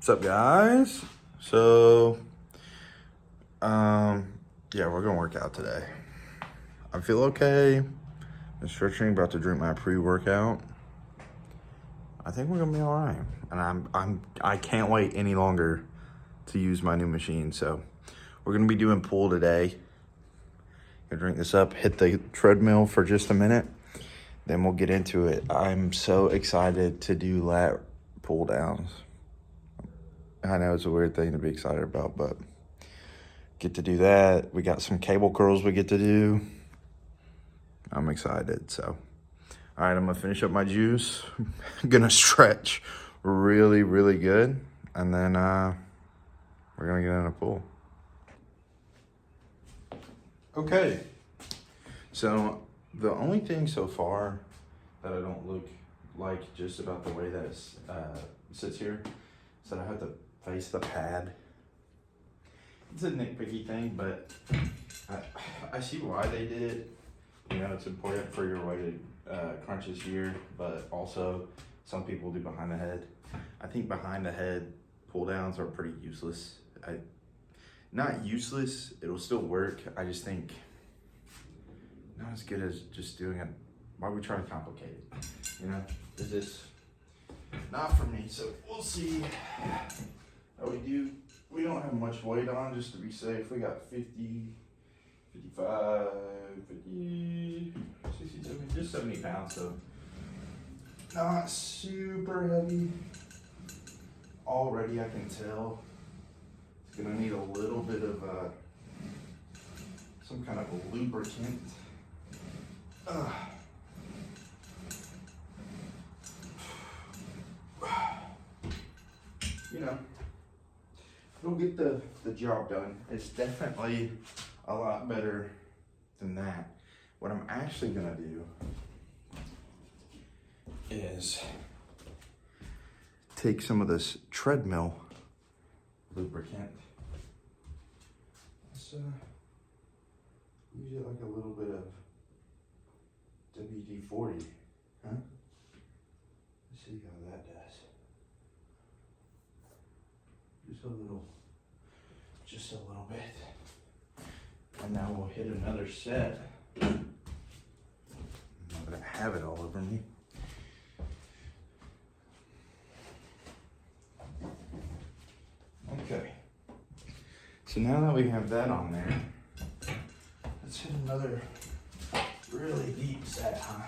What's up, guys? So, yeah, we're gonna work out today. I feel okay. I'm stretching, about to drink my pre-workout. I think we're gonna be all right, and I can't wait any longer to use my new machine. So, we're gonna be doing pull today. Gonna drink this up, hit the treadmill for just a minute, then we'll get into it. I'm so excited to do lat pull downs. I know it's a weird thing to be excited about, but get to do that. We got some cable curls we get to do. I'm excited. So, all right, I'm gonna finish up my juice. I'm gonna stretch really, really good, and then we're gonna get in a pool. Okay. So the only thing so far that I don't look like just about the way that it sits here is that I have to face the pad. It's a nitpicky thing, but I see why they did it. You know, it's important for your weighted crunches here, but also some people do behind the head. I think behind the head pull downs are pretty useless. Not useless, it'll still work. I just think not as good as just doing it. Why are we trying to complicate it? You know, is this not for me? So we'll see how we do. We don't have much weight on, just to be safe. We got 50, 55, 50, 60, 70, just 70 pounds, so not super heavy. Already I can tell it's gonna need a little bit of some kind of a lubricant. You know, it'll get the job done. It's definitely a lot better than that. What I'm actually gonna do is take some of this treadmill lubricant. Let's use it like a little bit of WD-40, huh? Let's see how that does. Just a little bit. And now we'll hit another set. I'm not gonna have it all over me. Okay. So now that we have that on there, let's hit another really deep set, huh?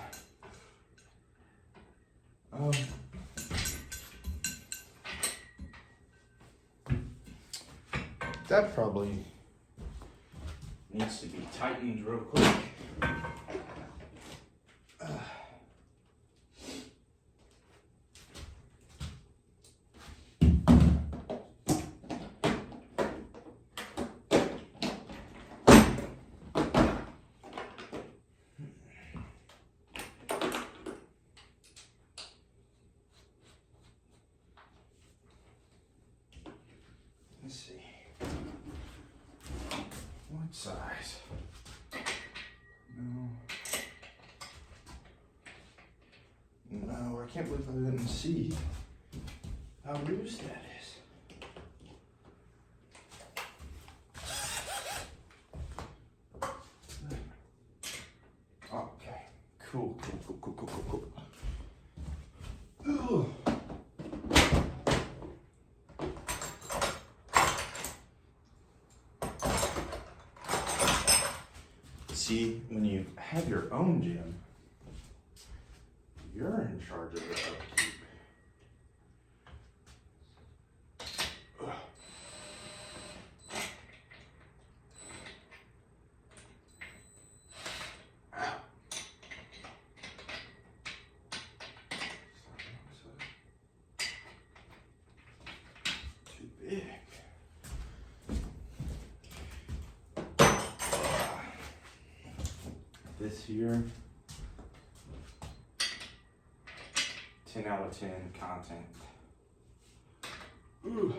That probably needs to be tightened real quick. Let's see. What size? No, I can't believe I didn't see how loose that is. Okay, cool. Ugh. See, when you have your own gym, you're in charge of the upkeep. Ugh. Ow. Too big. This here, 10 out of 10 content. Ooh.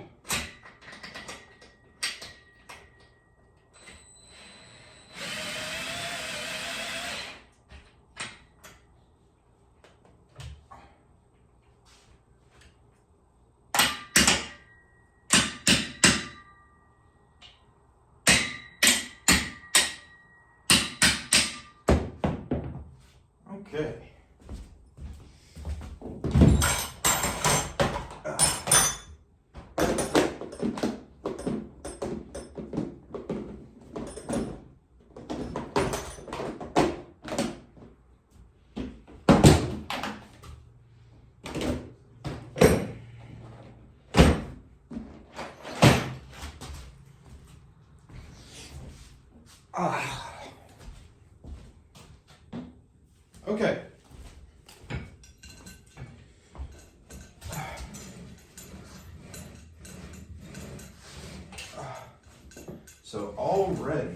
Okay. Okay. So already,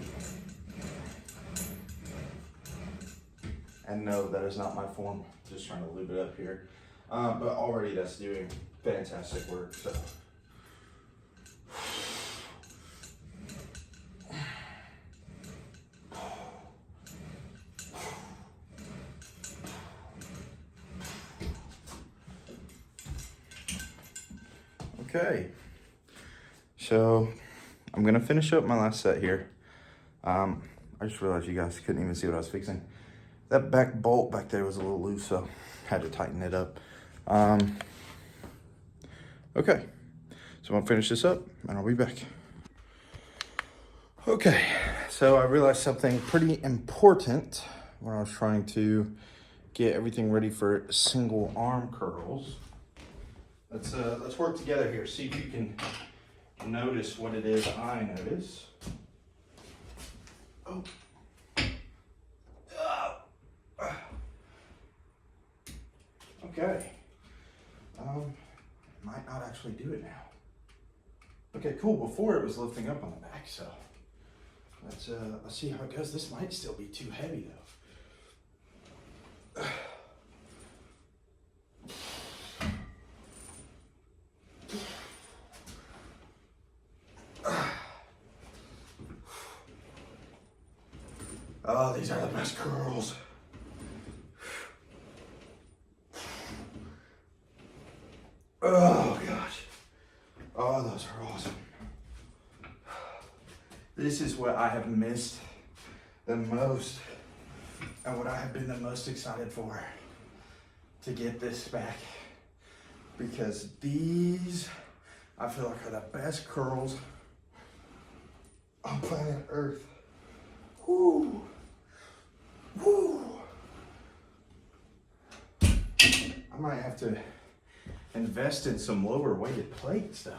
and no, that is not my form. Just trying to lube it up here. But already that's doing fantastic work. So. Okay, so I'm gonna finish up my last set here. I just realized you guys couldn't even see what I was fixing. That back bolt back there was a little loose, so had to tighten it up. Okay, so I'm gonna finish this up and I'll be back. Okay, so I realized something pretty important when I was trying to get everything ready for single arm curls. Let's work together here. See if you can notice what it is I notice. Oh. Okay. Might not actually do it now. Okay, cool. Before it was lifting up on the back, so let's see how it goes. This might still be too heavy though. Oh, these are the best curls. Oh gosh. Oh, those are awesome. This is what I have missed the most and what I have been the most excited for, to get this back, because these I feel like are the best curls on planet Earth. Woo. Woo. I might have to invest in some lower weighted plates though.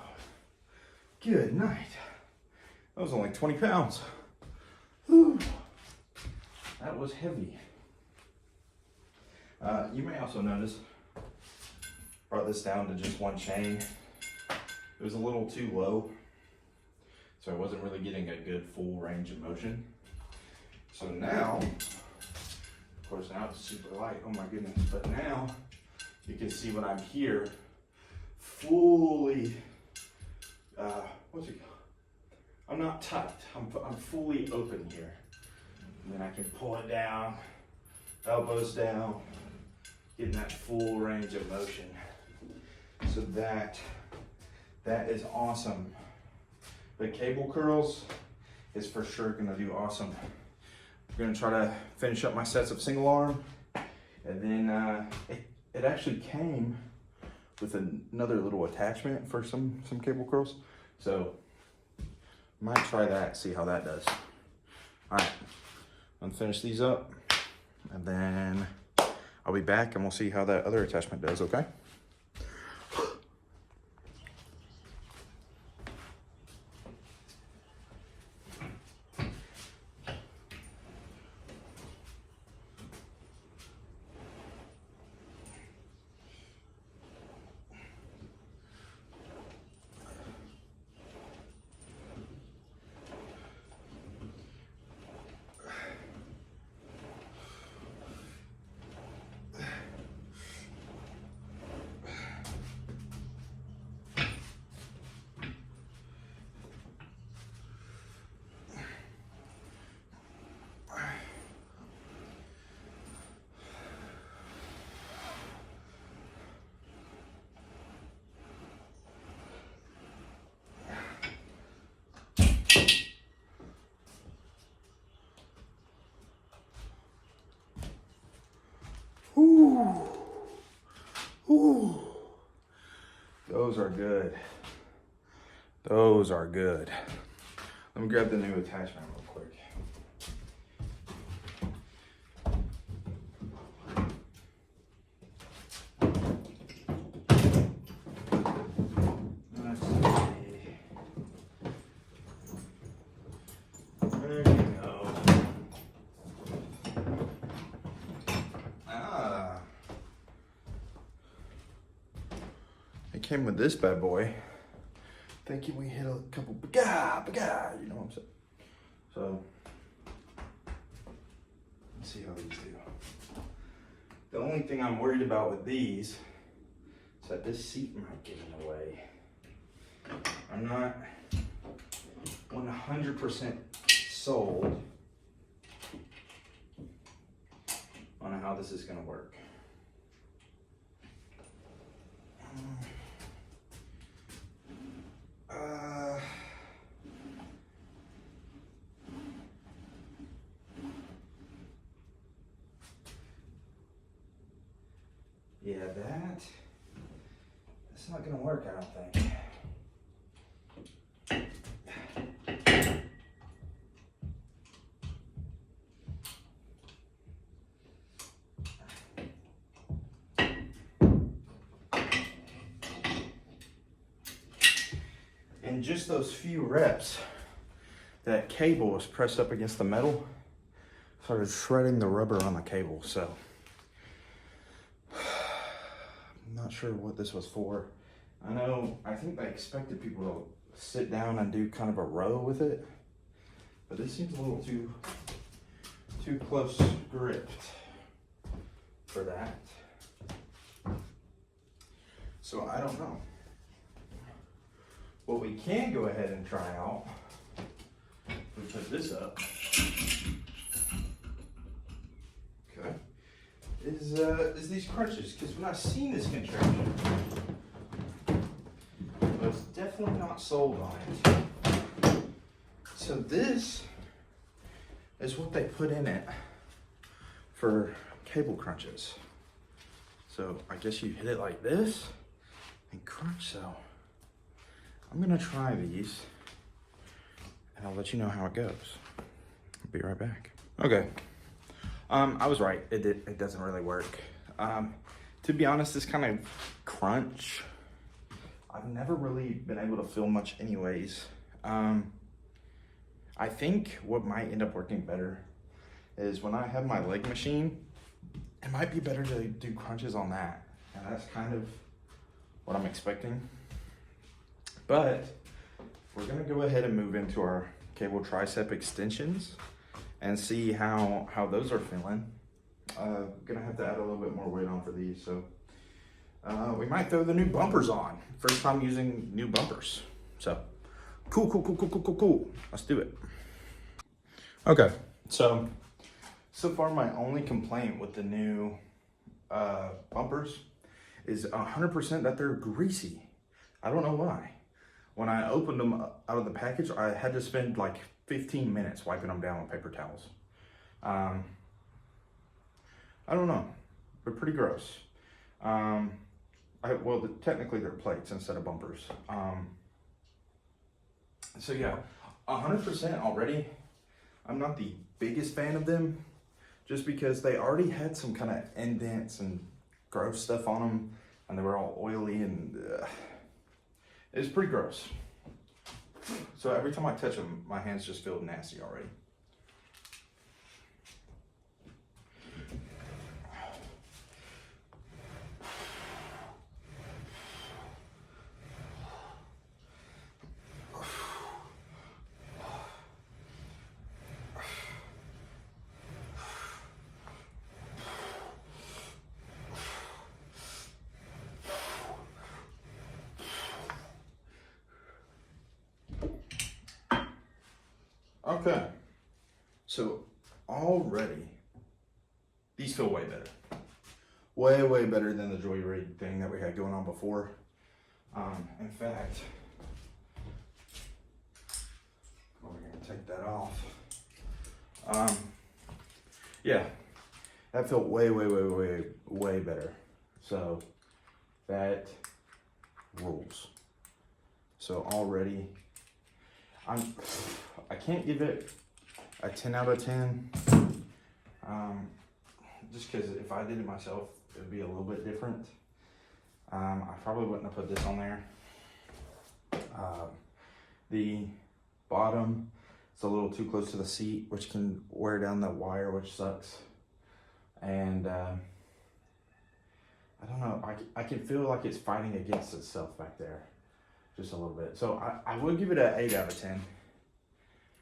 Good night. That was only 20 pounds. Whew. That was heavy. You may also notice, brought this down to just one chain. It was a little too low, so I wasn't really getting a good full range of motion. So now, of course now it's super light, oh my goodness, but now you can see when I'm here, fully, what's it called? I'm not tight, I'm fully open here. And then I can pull it down, elbows down, getting that full range of motion. So that is awesome. The cable curls is for sure gonna do awesome. We're gonna try to finish up my sets of single arm, and then it actually came with another little attachment for some cable curls. So might try that, see how that does. All right, I'm gonna finish these up, and then I'll be back and we'll see how that other attachment does, okay? those are good. Those are good. Let me grab the new attachment real quick. Let's see. There you go. It came with this bad boy. Thinking we hit a couple baga, you know what I'm saying? So, let's see how these do. The only thing I'm worried about with these is that this seat might get in the way. I'm not 100% sold on how this is gonna work. Yeah, that's not gonna work, I don't think. In just those few reps, that cable was pressed up against the metal, started shredding the rubber on the cable, so. I'm not sure what this was for. I think they expected people to sit down and do kind of a row with it, but this seems a little too close gripped for that. So I don't know. What we can go ahead and try out, we put this up. Okay. Is these crutches, because when I seen this contraption, I was definitely not sold on it. So this is what they put in it for cable crunches. So I guess you hit it like this and crunch. So I'm gonna try these and I'll let you know how it goes. I'll be right back. Okay. I was right. It doesn't really work. To be honest, this kind of crunch, I've never really been able to feel much anyways. I think what might end up working better is when I have my leg machine, it might be better to do crunches on that. And that's kind of what I'm expecting. But we're gonna go ahead and move into our cable tricep extensions and see how those are feeling. Gonna have to add a little bit more weight on for these, so we might throw the new bumpers on. First time using new bumpers. So cool. Let's do it. Okay, so far my only complaint with the new bumpers is 100% that they're greasy. I don't know why. When I opened them out of the package, I had to spend like 15 minutes wiping them down with paper towels. I don't know. They're pretty gross. Technically they're plates instead of bumpers. So yeah, 100% already. I'm not the biggest fan of them just because they already had some kind of indents and gross stuff on them and they were all oily and it was pretty gross. So every time I touch them, my hands just feel nasty already. Okay, so already these feel way better. Way better than the Joyride thing that we had going on before. In fact, we're gonna take that off. Yeah, that felt way better. So that rules. So already, I can't give it a 10 out of 10. Just because if I did it myself, it would be a little bit different. I probably wouldn't have put this on there. The bottom is a little too close to the seat, which can wear down the wire, which sucks. And I don't know, I can feel like it's fighting against itself back there, just a little bit. So I would give it an 8 out of 10,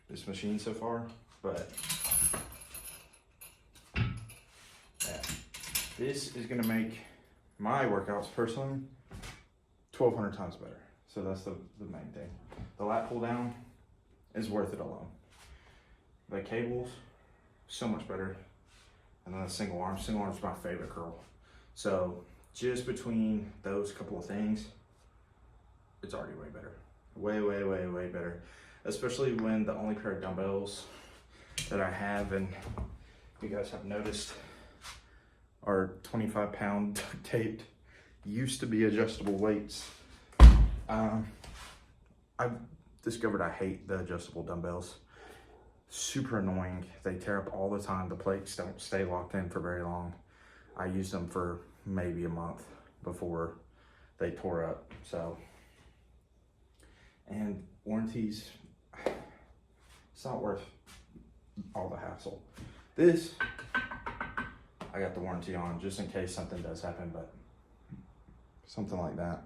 this machine so far, but yeah, this is gonna make my workouts personally 1,200 times better. So that's the main thing. The lat pull down is worth it alone. The cables, so much better. And then the single arm's my favorite curl. So just between those couple of things, it's already way better. Way, way, way, way better. Especially when the only pair of dumbbells that I have, and you guys have noticed, are 25-pound duct taped, used to be adjustable weights. I've discovered I hate the adjustable dumbbells. Super annoying. They tear up all the time. The plates don't stay locked in for very long. I used them for maybe a month before they tore up. So, and warranties, it's not worth all the hassle. This, I got the warranty on just in case something does happen, but something like that,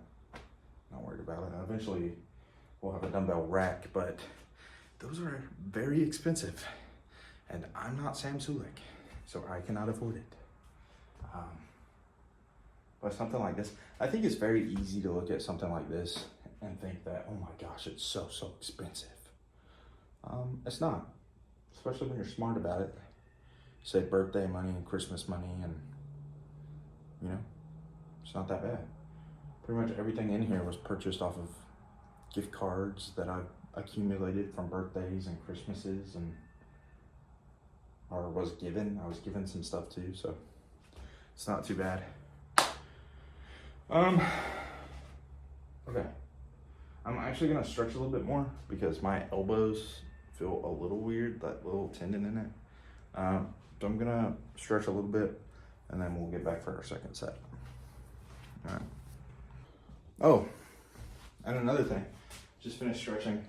not worried about it. Eventually we'll have a dumbbell rack, but those are very expensive, and I'm not Sam Sulek, so I cannot afford it. But something like this, I think it's very easy to look at something like this and think that, oh my gosh, it's so expensive. It's not, especially when you're smart about it. Say birthday money and Christmas money, and you know, it's not that bad. Pretty much everything in here was purchased off of gift cards that I've accumulated from birthdays and Christmases, and I was given some stuff too, so it's not too bad. Okay, I'm actually gonna stretch a little bit more because my elbows feel a little weird, that little tendon in it. So I'm gonna stretch a little bit, and then we'll get back for our second set. All right. Oh, and another thing, just finished stretching.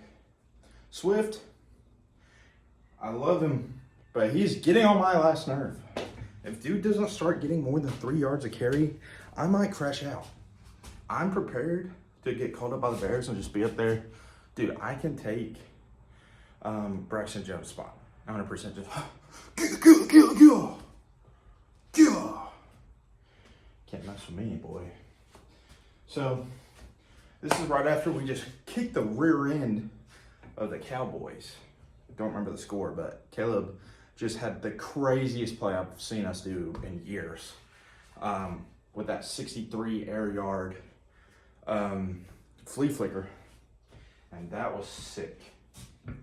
Swift, I love him, but he's getting on my last nerve. If dude doesn't start getting more than 3 yards of carry, I might crash out. I'm prepared to get called up by the Bears and just be up there. Dude, I can take Braxton Jones' spot. 100% just, can't mess with me, boy. So, this is right after we just kicked the rear end of the Cowboys. Don't remember the score, but Caleb just had the craziest play I've seen us do in years. With that 63 air yard flea flicker. And that was sick.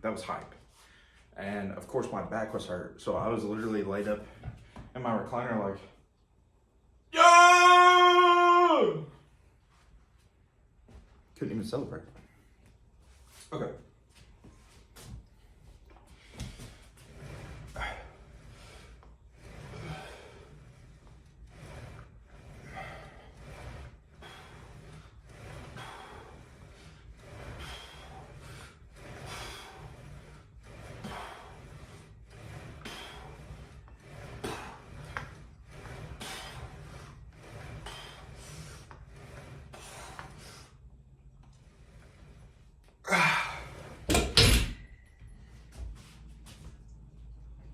That was hype. And of course my back was hurt, so I was literally laid up in my recliner like, yo! Couldn't even celebrate. Okay.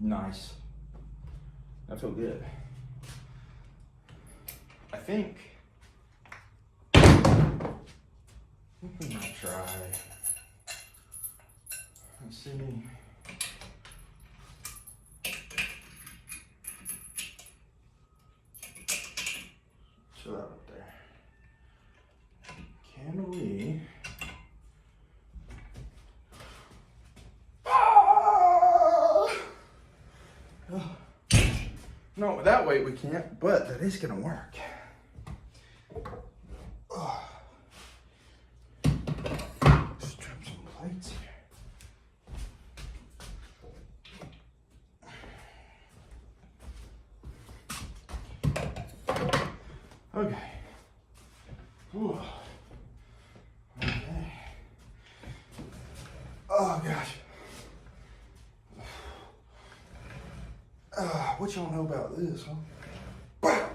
Nice. I feel good. I think we might try. Let's see. Chill out up there. Can we? No, that weight we can't, but that is gonna work. Okay. Whew. Okay. Oh gosh. What y'all know about this, huh? Wow.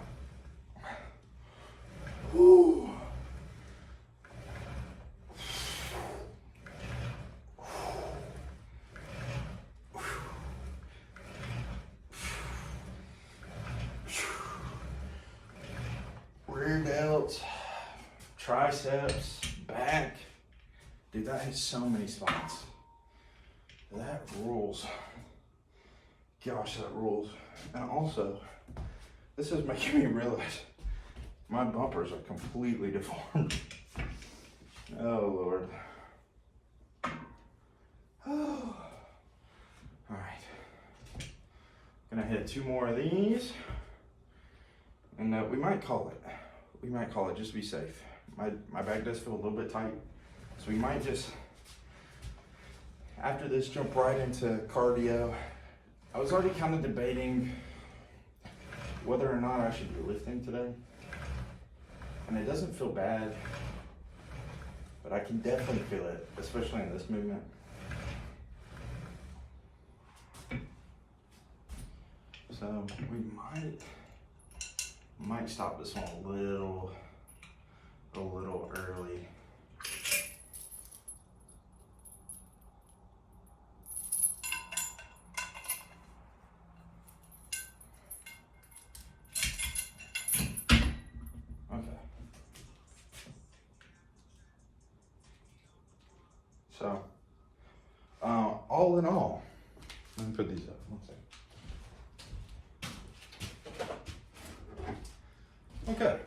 Whew. Rear delts, triceps, back. Dude, that has so many spots. That rules. Gosh, that rules. And also, this is making me realize my bumpers are completely deformed. Oh, Lord. Oh. All right. Gonna hit 2 more of these. And we might call it. We might call it just to be safe. My back does feel a little bit tight. So we might just, after this, jump right into cardio. I was already kind of debating whether or not I should be lifting today. And it doesn't feel bad, but I can definitely feel it, especially in this movement. So we might stop this one a little early. Okay. So, all in all, let me put these up. One second. Okay.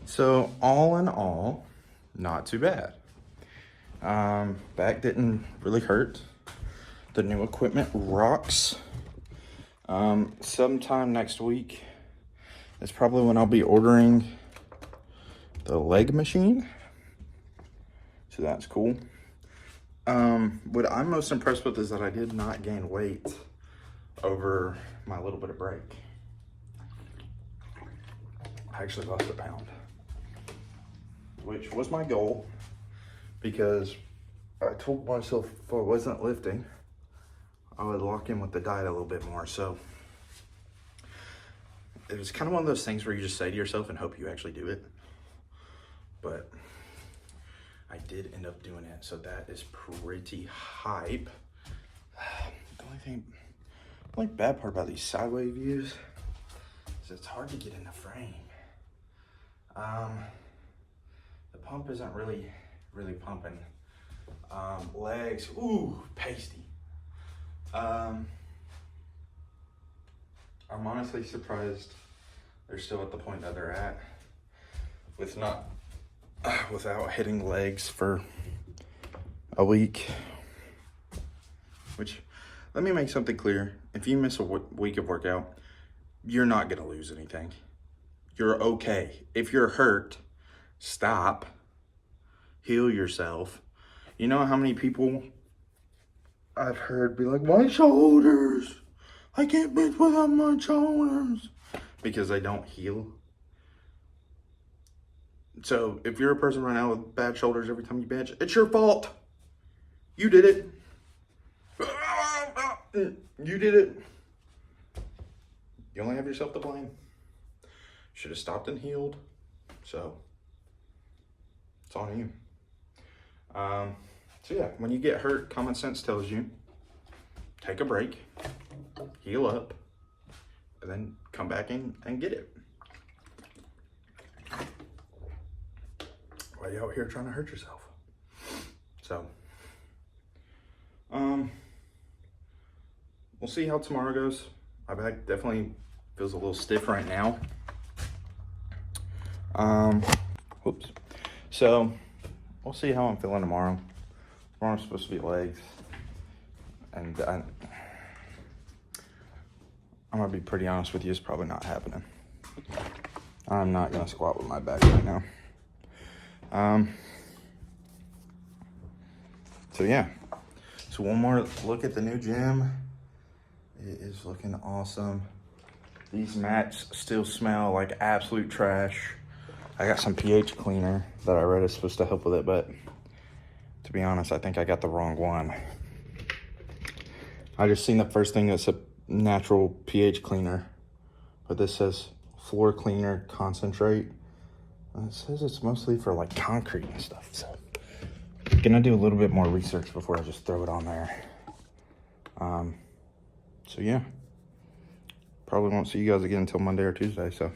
So, all in all, not too bad. Back didn't really hurt. The new equipment rocks. Sometime next week is probably when I'll be ordering the leg machine. So that's cool. What I'm most impressed with is that I did not gain weight over my little bit of break. I actually lost a pound, which was my goal, because I told myself if I wasn't lifting, I would lock in with the diet a little bit more. So it was kind of one of those things where you just say to yourself and hope you actually do it. But I did end up doing it, so that is pretty hype. The only bad part about these sideways views is it's hard to get in the frame. The pump isn't really pumping. Legs, ooh, pasty. I'm honestly surprised they're still at the point that they're at without hitting legs for a week. Which, let me make something clear. If you miss a week of workout, you're not gonna lose anything. You're okay. If you're hurt, stop, heal yourself. You know how many people I've heard be like, my shoulders, I can't bench without my shoulders, because they don't heal. So if you're a person right now with bad shoulders every time you bench, it's your fault. You did it. You did it. You only have yourself to blame. Should have stopped and healed. So it's on you. So yeah, when you get hurt, common sense tells you, take a break, heal up, and then come back in and get it. Why are you out here trying to hurt yourself? So, we'll see how tomorrow goes. My back definitely feels a little stiff right now. Whoops. So, we'll see how I'm feeling tomorrow. Tomorrow's supposed to be legs. And I'm gonna be pretty honest with you, it's probably not happening. I'm not gonna squat with my back right now. So yeah. So one more look at the new gym. It is looking awesome. These mats still smell like absolute trash. I got some pH cleaner that I read is supposed to help with it, but to be honest, I think I got the wrong one. I just seen the first thing that's a natural pH cleaner, but this says floor cleaner concentrate. It says it's mostly for like concrete and stuff, so I'm gonna do a little bit more research before I just throw it on there. So yeah, probably won't see you guys again until Monday or Tuesday, so